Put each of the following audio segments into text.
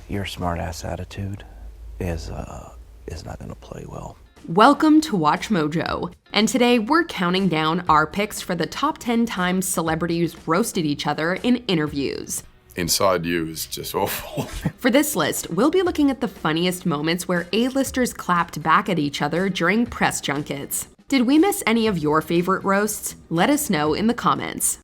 your smartass attitude is not going to play well. Welcome to Watch Mojo, and today we're counting down our picks for the top 10 times celebrities roasted each other in interviews. Inside You is just awful. For this list, we'll be looking at the funniest moments where A-listers clapped back at each other during press junkets. Did we miss any of your favorite roasts? Let us know in the comments.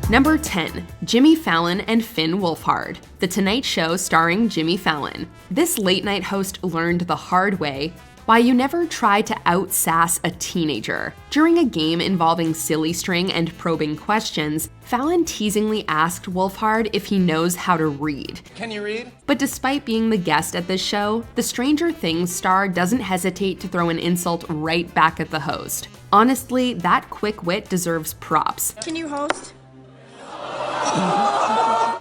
Number 10, Jimmy Fallon and Finn Wolfhard. The Tonight Show starring Jimmy Fallon. This late-night host learned the hard way why you never try to out-sass a teenager. During a game involving silly string and probing questions, Fallon teasingly asked Wolfhard if he knows how to read. Can you read? But despite being the guest at this show, the Stranger Things star doesn't hesitate to throw an insult right back at the host. Honestly, that quick wit deserves props. Can you host?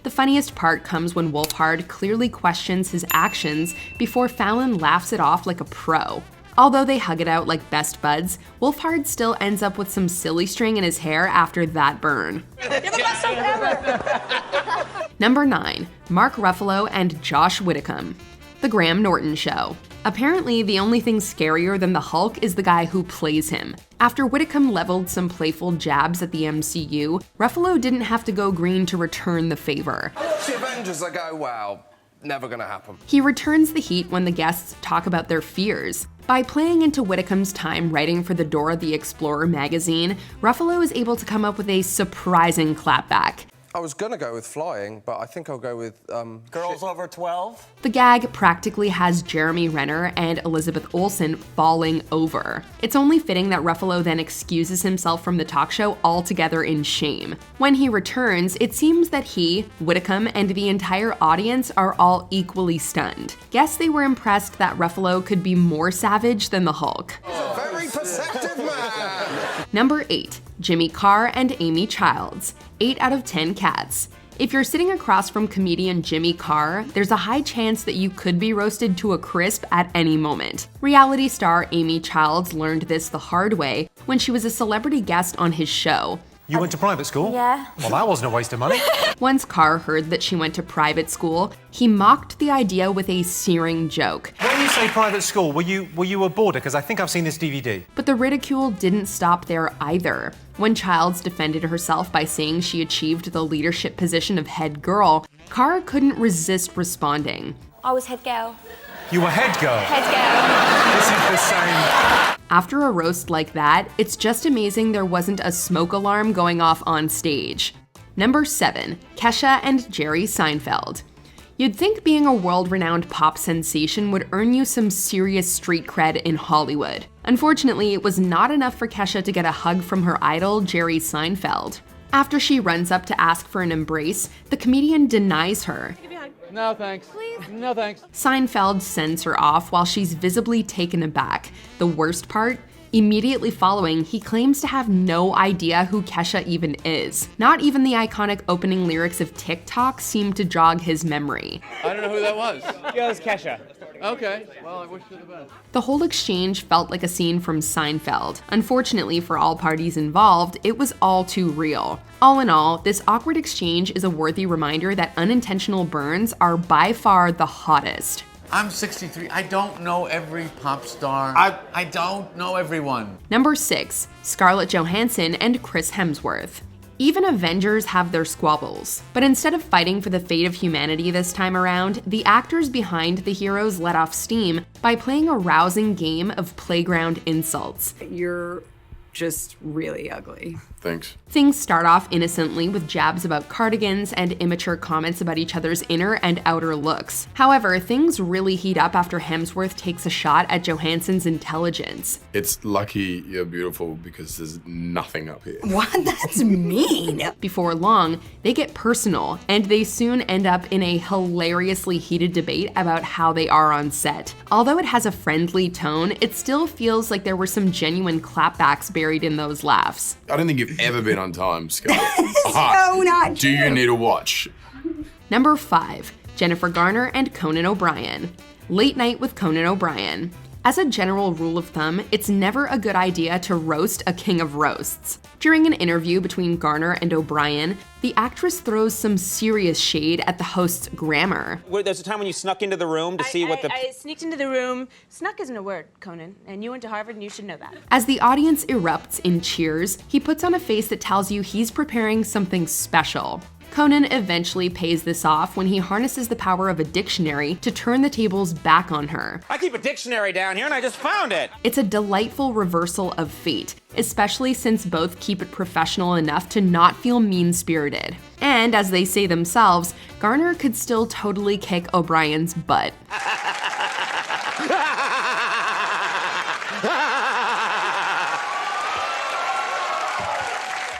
The funniest part comes when Wolfhard clearly questions his actions before Fallon laughs it off like a pro. Although they hug it out like best buds, Wolfhard still ends up with some silly string in his hair after that burn. Number 9, Mark Ruffalo and Josh Whitcomb. The Graham Norton Show. Apparently, the only thing scarier than the Hulk is the guy who plays him. After Whitcomb leveled some playful jabs at the MCU, Ruffalo didn't have to go green to return the favor. I watch the Avengers, I go, wow, never gonna happen. He returns the heat when the guests talk about their fears. By playing into Whitcomb's time writing for the Dora the Explorer magazine, Ruffalo is able to come up with a surprising clapback. I was gonna go with flying, but I think I'll go with, Girls over 12? The gag practically has Jeremy Renner and Elizabeth Olsen falling over. It's only fitting that Ruffalo then excuses himself from the talk show altogether in shame. When he returns, it seems that he, Whitcomb, and the entire audience are all equally stunned. Guess they were impressed that Ruffalo could be more savage than the Hulk. very perceptive man! Number 8, Jimmy Carr and Amy Childs. 8 out of 10 cats. If you're sitting across from comedian Jimmy Carr, there's a high chance that you could be roasted to a crisp at any moment. Reality star Amy Childs learned this the hard way when she was a celebrity guest on his show. You went to private school? Yeah. Well, that wasn't a waste of money. Once Carr heard that she went to private school, he mocked the idea with a searing joke. When you say private school, were you a boarder? Because I think I've seen this DVD. But the ridicule didn't stop there either. When Childs defended herself by saying she achieved the leadership position of head girl, Carr couldn't resist responding. I was head girl. You were head girl. Head girl. This is the same. After a roast like that, it's just amazing there wasn't a smoke alarm going off on stage. Number 7, Kesha and Jerry Seinfeld. You'd think being a world-renowned pop sensation would earn you some serious street cred in Hollywood. Unfortunately, it was not enough for Kesha to get a hug from her idol, Jerry Seinfeld. After she runs up to ask for an embrace, the comedian denies her. No, thanks. Please. No, thanks. Seinfeld sends her off while she's visibly taken aback. The worst part? Immediately following, he claims to have no idea who Kesha even is. Not even the iconic opening lyrics of TikTok seem to jog his memory. I don't know who that was. Yeah, it was Kesha. Okay, well, I wish you the best. The whole exchange felt like a scene from Seinfeld. Unfortunately for all parties involved, it was all too real. All in all, this awkward exchange is a worthy reminder that unintentional burns are by far the hottest. I'm 63. I don't know every pop star. I don't know everyone. Number 6, Scarlett Johansson and Chris Hemsworth. Even Avengers have their squabbles. But instead of fighting for the fate of humanity this time around, the actors behind the heroes let off steam by playing a rousing game of playground insults. You're just really ugly. Thanks. Things start off innocently with jabs about cardigans and immature comments about each other's inner and outer looks. However, things really heat up after Hemsworth takes a shot at Johansson's intelligence. It's lucky you're beautiful because there's nothing up here. What? That's mean. Before long, they get personal, and they soon end up in a hilariously heated debate about how they are on set. Although it has a friendly tone, it still feels like there were some genuine clapbacks buried in those laughs. I don't think you've ever been on time, Scarlett. So not Do you true. need a watch? Number 5, Jennifer Garner and Conan O'Brien. Late Night with Conan O'Brien. As a general rule of thumb, it's never a good idea to roast a king of roasts. During an interview between Garner and O'Brien, the actress throws some serious shade at the host's grammar. There's a time when you snuck into the room to see what the... I sneaked into the room. Snuck isn't a word, Conan, and you went to Harvard and you should know that. As the audience erupts in cheers, he puts on a face that tells you he's preparing something special. Conan eventually pays this off when he harnesses the power of a dictionary to turn the tables back on her. I keep a dictionary down here and I just found it. It's a delightful reversal of fate, especially since both keep it professional enough to not feel mean-spirited. And as they say themselves, Garner could still totally kick O'Brien's butt.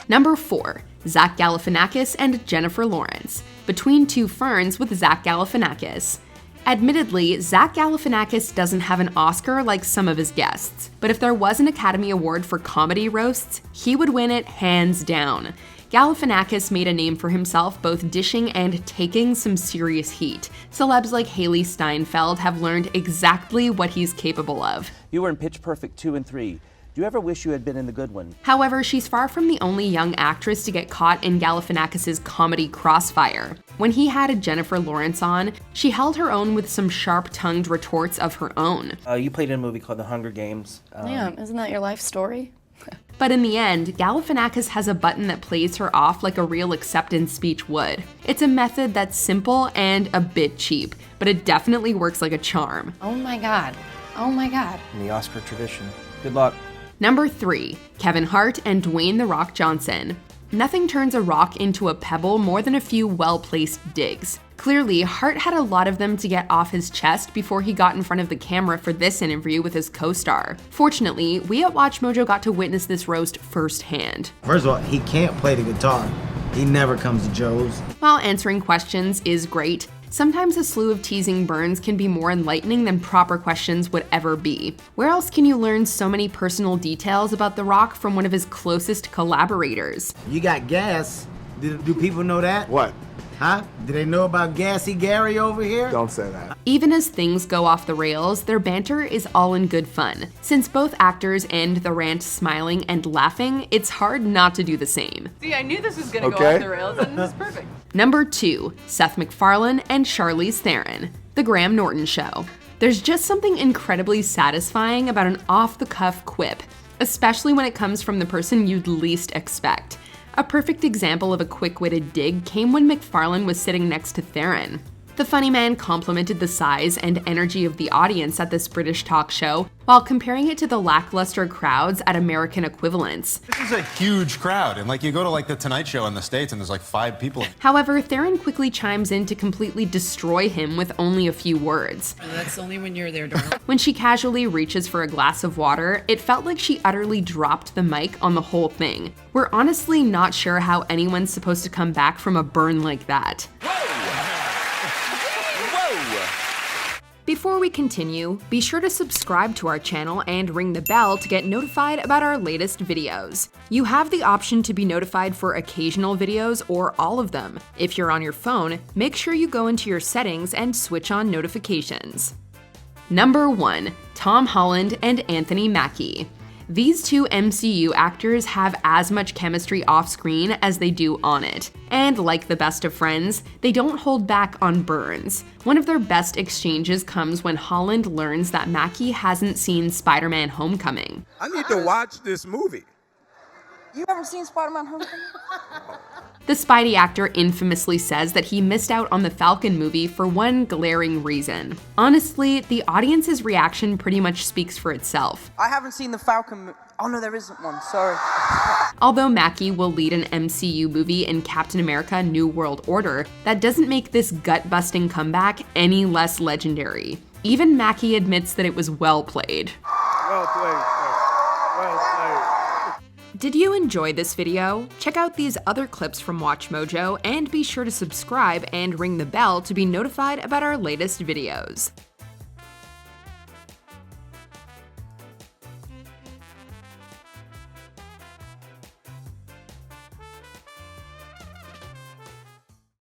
Number 4. Zach Galifianakis and Jennifer Lawrence. Between Two Ferns with Zach Galifianakis. Admittedly, Zach Galifianakis doesn't have an Oscar like some of his guests, but if there was an Academy Award for comedy roasts, he would win it hands down. Galifianakis made a name for himself both dishing and taking some serious heat. Celebs like Haley Steinfeld have learned exactly what he's capable of. You were in Pitch Perfect 2 and 3. Do you ever wish you had been in the good one? However, she's far from the only young actress to get caught in Galifianakis' comedy crossfire. When he had Jennifer Lawrence on, she held her own with some sharp-tongued retorts of her own. You played in a movie called The Hunger Games. Damn, isn't that your life story? But in the end, Galifianakis has a button that plays her off like a real acceptance speech would. It's a method that's simple and a bit cheap, but it definitely works like a charm. Oh my god. Oh my god. In the Oscar tradition. Good luck. Number 3. Kevin Hart and Dwayne "The Rock" Johnson. Nothing turns a rock into a pebble more than a few well-placed digs. Clearly, Hart had a lot of them to get off his chest before he got in front of the camera for this interview with his co-star. Fortunately, we at WatchMojo got to witness this roast firsthand. First of all, he can't play the guitar. He never comes to Joe's. While answering questions is great, sometimes a slew of teasing burns can be more enlightening than proper questions would ever be. Where else can you learn so many personal details about The Rock from one of his closest collaborators? You got gas. Do people know that? What? Huh? Do they know about Gassy Gary over here? Don't say that. Even as things go off the rails, their banter is all in good fun. Since both actors end the rant smiling and laughing, it's hard not to do the same. See, I knew this was gonna go off the rails, and this is perfect. Number 2, Seth MacFarlane and Charlize Theron. The Graham Norton Show. There's just something incredibly satisfying about an off-the-cuff quip, especially when it comes from the person you'd least expect. A perfect example of a quick-witted dig came when MacFarlane was sitting next to Theron. The funny man complimented the size and energy of the audience at this British talk show, while comparing it to the lackluster crowds at American equivalents. This is a huge crowd, and you go to the Tonight Show in the States and there's 5 people. However, Theron quickly chimes in to completely destroy him with only a few words. That's only when you're there, darling. When she casually reaches for a glass of water, it felt like she utterly dropped the mic on the whole thing. We're honestly not sure how anyone's supposed to come back from a burn like that. Before we continue, be sure to subscribe to our channel and ring the bell to get notified about our latest videos. You have the option to be notified for occasional videos or all of them. If you're on your phone, make sure you go into your settings and switch on notifications. Number 1. Tom Holland and Anthony Mackie. These two MCU actors have as much chemistry off-screen as they do on it. And like the best of friends, they don't hold back on burns. One of their best exchanges comes when Holland learns that Mackie hasn't seen Spider-Man Homecoming. I need to watch this movie. You haven't seen Spider-Man Homecoming? The Spidey actor infamously says that he missed out on the Falcon movie for one glaring reason. Honestly, the audience's reaction pretty much speaks for itself. I haven't seen the Falcon Oh no, there isn't one, sorry. Although Mackie will lead an MCU movie in Captain America: New World Order, that doesn't make this gut-busting comeback any less legendary. Even Mackie admits that it was well played. Well played, sir. Well played. Did you enjoy this video? Check out these other clips from WatchMojo and be sure to subscribe and ring the bell to be notified about our latest videos.